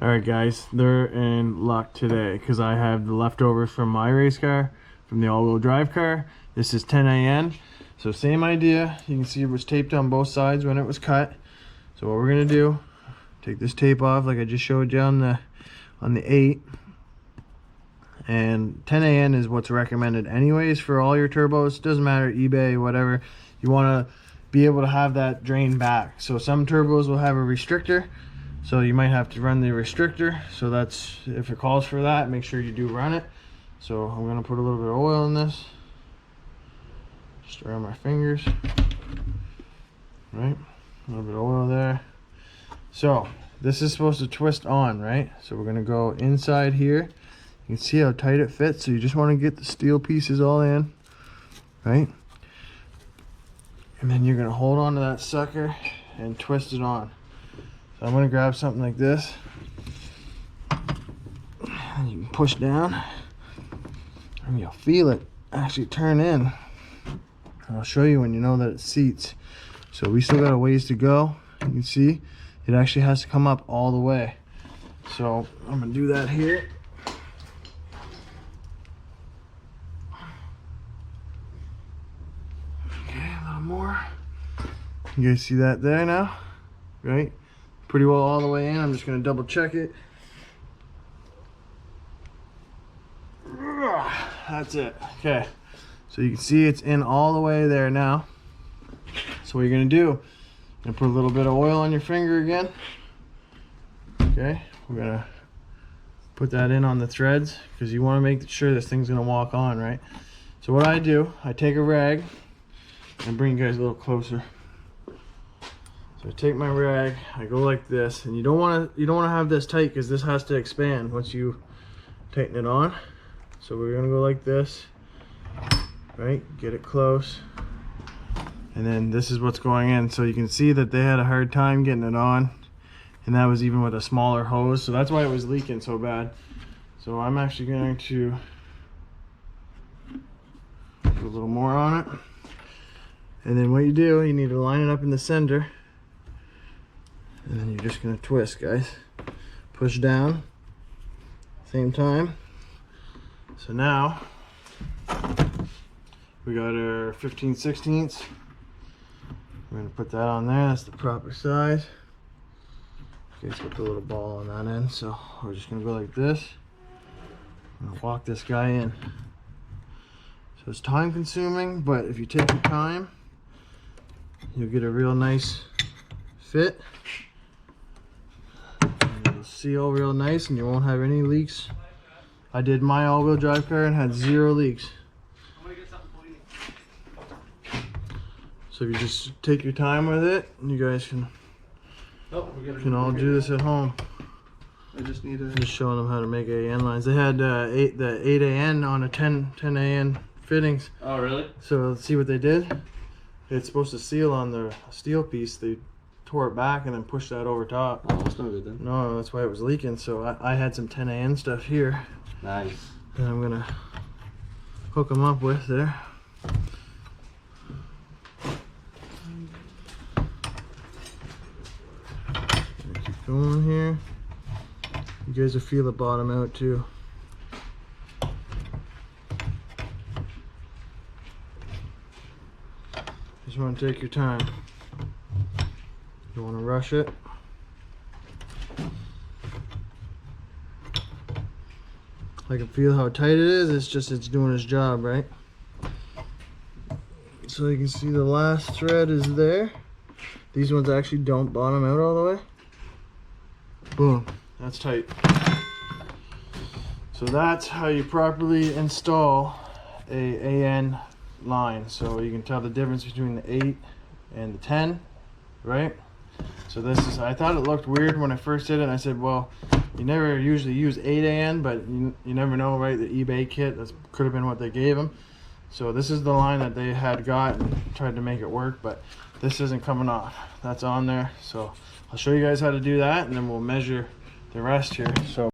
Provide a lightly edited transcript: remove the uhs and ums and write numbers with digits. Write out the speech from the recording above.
Alright guys, they're in luck today because I have the leftovers from my race car, from the all-wheel drive car. This is 10AN, so same idea. You can see it was taped on both sides when it was cut. So what we're gonna do, take this tape off like I just showed you on the 8. And 10AN is what's recommended anyways for all your turbos. Doesn't matter, eBay, whatever. You want to be able to have that drain back. So some turbos will have a restrictor, so you might have to run the restrictor. So that's, if it calls for that, make sure you do run it. So I'm going to put a little bit of oil in this, just around my fingers, right? A little bit of oil there. So this is supposed to twist on, right? So we're going to go inside here. You can see how tight it fits, so you just want to get the steel pieces all in, right? And then you're going to hold on to that sucker and twist it on. So I'm going to grab something like this. And you can push down, and you'll feel it actually turn in. And I'll show you when you know that it seats. So we still got a ways to go. You can see it actually has to come up all the way. So I'm going to do that here. More. You guys see that there now, right? Pretty well all the way in. I'm just going to double check it. That's it. Okay, so you can see it's in all the way there now. So what you're going to do, you're going to put a little bit of oil on your finger again. Okay, we're going to put that in on the threads because you want to make sure this thing's going to walk on, right? So what I do, I take a rag and bring you guys a little closer. So I take my rag, I go like this, and you don't want to have this tight because this has to expand once you tighten it on. So we're gonna go like this, right? Get it close, and then this is what's going in. So you can see that they had a hard time getting it on, and that was even with a smaller hose. So that's why it was leaking so bad. So I'm actually going to put a little more on it. And then what you do, you need to line it up in the center, and then you're just going to twist, guys. Push down, same time. So now we got our 15/16. We're going to put that on there. That's the proper size. Okay, let's put the little ball on that end. So we're just going to go like this. I'm going to walk this guy in. So it's time consuming, but if you take your time, you'll get a real nice fit. And it'll seal real nice and you won't have any leaks. I did my all-wheel drive car and had 0 leaks. So if you just take your time with it, you guys can all do this at home. I just need to showing them how to make AN lines. They had the 8AN on a 10AN fittings. Oh really? So let's see what they did. It's supposed to seal on the steel piece. They tore it back and then pushed that over top. Oh, that's no good then. No, that's why it was leaking. So I had some 10AN stuff here. Nice. And I'm gonna hook them up with there. Keep going here. You guys will feel the bottom out too. Just want to take your time. You want to rush it. I can feel how tight it is. It's doing its job, right? So you can see the last thread is there. These ones actually don't bottom out all the way. Boom. That's tight. So that's how you properly install a AN line. So you can tell the difference between the 8 and the 10, right? So this is, I thought it looked weird when I first did it, and I said, well, you never usually use 8AN, but you never know, right? The eBay kit, that could have been what they gave them. So this is the line that they had got and tried to make it work, but this isn't coming off. That's on there. So I'll show you guys how to do that, and then we'll measure the rest here. So